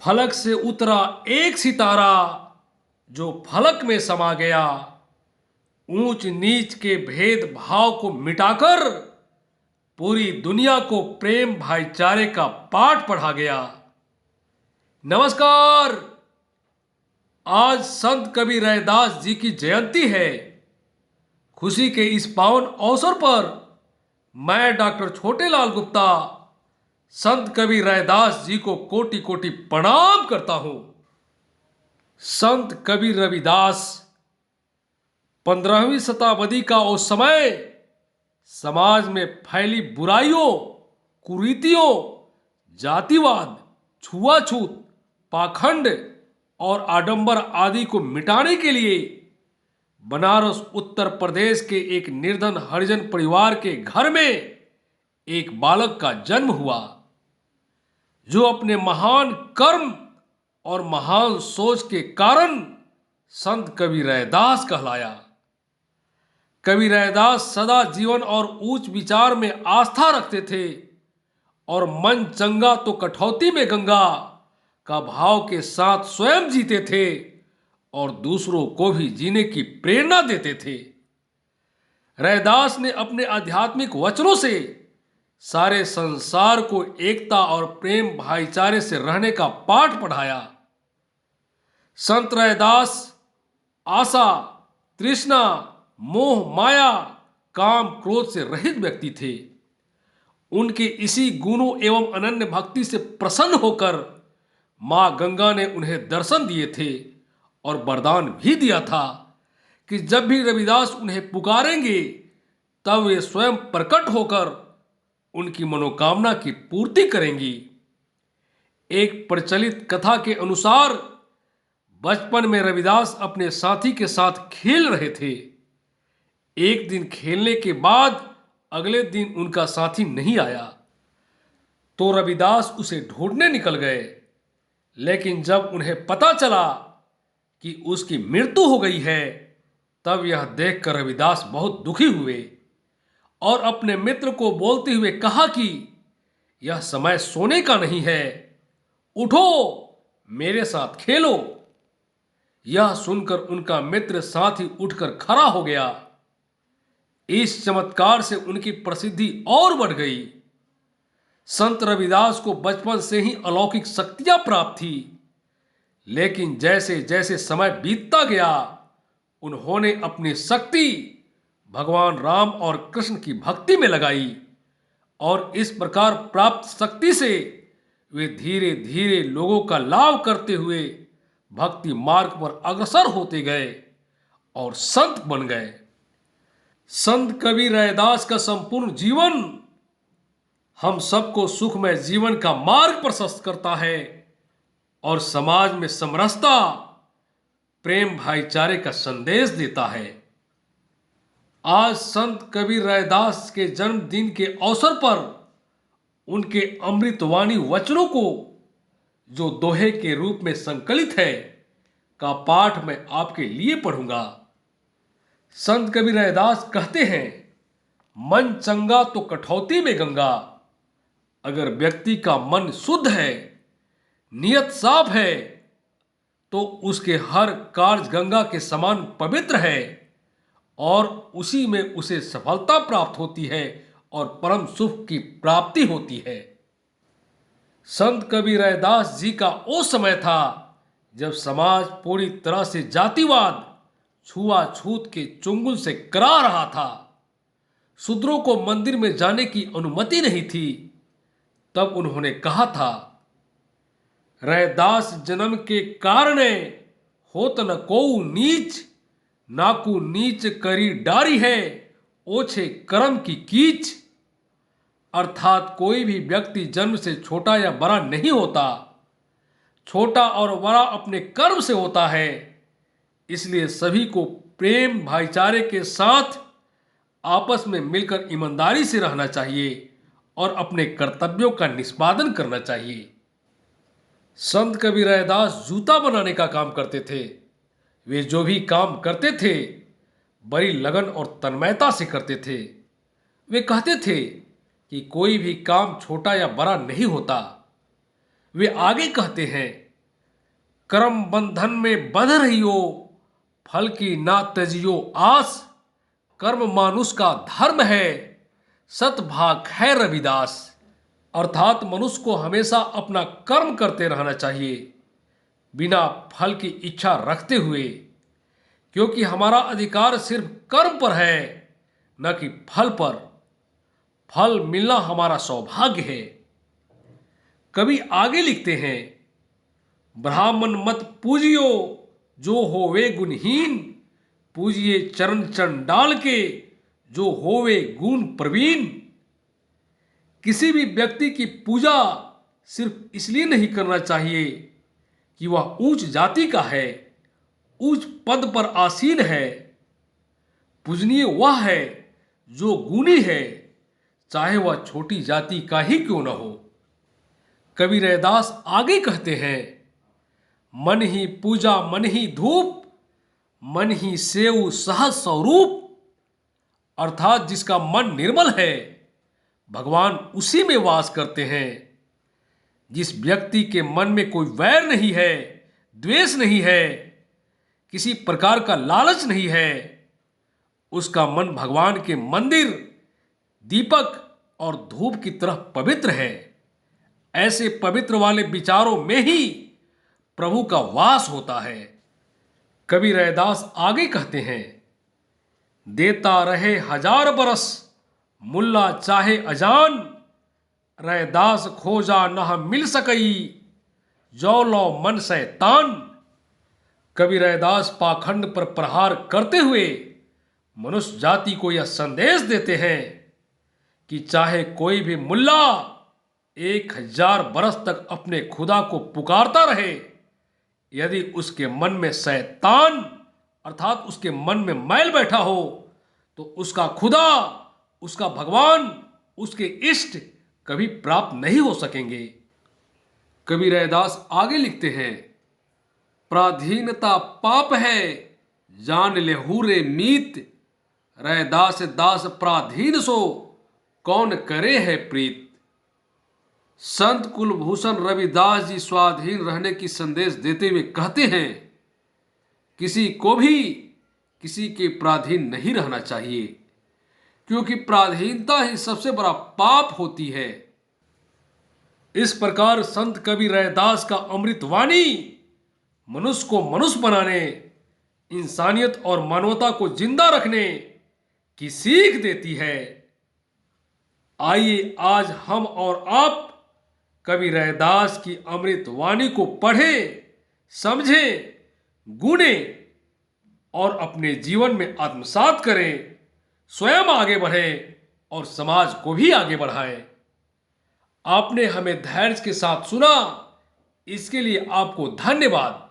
फलक से उतरा एक सितारा जो फलक में समा गया। ऊंच नीच के भेद भाव को मिटाकर पूरी दुनिया को प्रेम भाईचारे का पाठ पढ़ा गया। नमस्कार। आज संत कबीर रैदास जी की जयंती है। खुशी के इस पावन अवसर पर मैं डॉक्टर छोटेलाल गुप्ता संत कबीर रैदास जी को कोटि कोटि प्रणाम करता हूं। संत कबीर रविदास 15वीं शताब्दी का उस समय समाज में फैली बुराइयों, कुरीतियों, जातिवाद, छुआछूत, पाखंड और आडंबर आदि को मिटाने के लिए बनारस उत्तर प्रदेश के एक निर्धन हरिजन परिवार के घर में एक बालक का जन्म हुआ, जो अपने महान कर्म और महान सोच के कारण संत कबीर रैदास कहलाया। कबीर रैदास सदा जीवन और उच्च विचार में आस्था रखते थे और मन चंगा तो कठौती में गंगा का भाव के साथ स्वयं जीते थे और दूसरों को भी जीने की प्रेरणा देते थे। रैदास ने अपने आध्यात्मिक वचनों से सारे संसार को एकता और प्रेम भाईचारे से रहने का पाठ पढ़ाया। संत रैदास आशा, तृष्णा, मोह, माया, काम, क्रोध से रहित व्यक्ति थे। उनके इसी गुणों एवं अनन्य भक्ति से प्रसन्न होकर मां गंगा ने उन्हें दर्शन दिए थे और वरदान भी दिया था कि जब भी रविदास उन्हें पुकारेंगे तब वे स्वयं प्रकट होकर उनकी मनोकामना की पूर्ति करेंगी। एक प्रचलित कथा के अनुसार बचपन में रविदास अपने साथी के साथ खेल रहे थे। एक दिन खेलने के बाद अगले दिन उनका साथी नहीं आया तो रविदास उसे ढूंढने निकल गए, लेकिन जब उन्हें पता चला कि उसकी मृत्यु हो गई है तब यह देखकर रविदास बहुत दुखी हुए और अपने मित्र को बोलते हुए कहा कि यह समय सोने का नहीं है, उठो मेरे साथ खेलो। यह सुनकर उनका मित्र साथ ही उठकर खड़ा हो गया। इस चमत्कार से उनकी प्रसिद्धि और बढ़ गई। संत रविदास को बचपन से ही अलौकिक शक्तियां प्राप्त थी, लेकिन जैसे जैसे समय बीतता गया उन्होंने अपनी शक्ति भगवान राम और कृष्ण की भक्ति में लगाई और इस प्रकार प्राप्त शक्ति से वे धीरे धीरे लोगों का लाभ करते हुए भक्ति मार्ग पर अग्रसर होते गए और संत बन गए। संत कबीर रैदास का संपूर्ण जीवन हम सबको सुखमय जीवन का मार्ग प्रशस्त करता है और समाज में समरसता, प्रेम, भाईचारे का संदेश देता है। आज संत कबीर रैदास के जन्मदिन के अवसर पर उनके अमृतवाणी वचनों को, जो दोहे के रूप में संकलित है, का पाठ मैं आपके लिए पढ़ूंगा। संत कबीर रैदास कहते हैं, मन चंगा तो कठौती में गंगा। अगर व्यक्ति का मन शुद्ध है, नियत साफ है, तो उसके हर कार्य गंगा के समान पवित्र है और उसी में उसे सफलता प्राप्त होती है और परम सुख की प्राप्ति होती है। संत कबीर रैदास जी का वो समय था जब समाज पूरी तरह से जातिवाद, छुआछूत के चुंगल से करा रहा था। शूद्रों को मंदिर में जाने की अनुमति नहीं थी। तब उन्होंने कहा था, रैदास जन्म के कारणे होत न कोउ नीच, नाकू नीच करी डारी है, ओछे कर्म की कीच। अर्थात कोई भी व्यक्ति जन्म से छोटा या बड़ा नहीं होता, छोटा और बड़ा अपने कर्म से होता है। इसलिए सभी को प्रेम भाईचारे के साथ आपस में मिलकर ईमानदारी से रहना चाहिए और अपने कर्तव्यों का निष्पादन करना चाहिए। संत कबीर रैदास जूता बनाने का काम करते थे। वे जो भी काम करते थे बड़ी लगन और तन्मयता से करते थे। वे कहते थे कि कोई भी काम छोटा या बड़ा नहीं होता। वे आगे कहते हैं, कर्म बंधन में बंध रहियो, फल की ना तजियो आस। कर्म मानुष का धर्म है, सतभाग है रविदास। अर्थात मनुष्य को हमेशा अपना कर्म करते रहना चाहिए, बिना फल की इच्छा रखते हुए, क्योंकि हमारा अधिकार सिर्फ कर्म पर है, न कि फल पर। फल मिलना हमारा सौभाग्य है। कवि आगे लिखते हैं, ब्राह्मण मत पूजियो, जो होवे गुणहीन। पूजिए चरण चंडाल के, जो होवे गुण प्रवीण। किसी भी व्यक्ति की पूजा सिर्फ इसलिए नहीं करना चाहिए कि वह ऊंच जाति का है, उच्च पद पर आसीन है। पूजनीय वह है जो गुणी है, चाहे वह छोटी जाति का ही क्यों न हो। कवि रैदास आगे कहते हैं, मन ही पूजा मन ही धूप, मन ही सेव सहज स्वरूप। अर्थात जिसका मन निर्मल है, भगवान उसी में वास करते हैं। जिस व्यक्ति के मन में कोई वैर नहीं है, द्वेष नहीं है, किसी प्रकार का लालच नहीं है, उसका मन भगवान के मंदिर, दीपक और धूप की तरह पवित्र है। ऐसे पवित्र वाले विचारों में ही प्रभु का वास होता है। कवि रैदास आगे कहते हैं, देता रहे हजार बरस, मुल्ला चाहे अजान। रैदास खोजा न मिल सकई, जो लो मन शैतान। कवि रैदास पाखंड पर प्रहार करते हुए मनुष्य जाति को यह संदेश देते हैं कि चाहे कोई भी मुल्ला 1000 बरस तक अपने खुदा को पुकारता रहे, यदि उसके मन में शैतान अर्थात उसके मन में मैल बैठा हो, तो उसका खुदा, उसका भगवान, उसके इष्ट कभी प्राप्त नहीं हो सकेंगे। कवि रैदास आगे लिखते हैं, पराधीनता पाप है, जान ले हुरे मीत। रैदास दास पराधीन सो, कौन करे है प्रीत। संत कुलभूषण रविदास जी स्वाधीन रहने की संदेश देते हुए कहते हैं, किसी को भी किसी के पराधीन नहीं रहना चाहिए, क्योंकि पराधीनता ही सबसे बड़ा पाप होती है। इस प्रकार संत कवि रैदास का अमृतवाणी मनुष्य को मनुष्य बनाने, इंसानियत और मानवता को जिंदा रखने की सीख देती है। आइए आज हम और आप कवि रैदास की अमृतवाणी को पढ़ें, समझें, गुणें और अपने जीवन में आत्मसात करें, स्वयं आगे बढ़ें और समाज को भी आगे बढ़ाएं। आपने हमें धैर्य के साथ सुना, इसके लिए आपको धन्यवाद।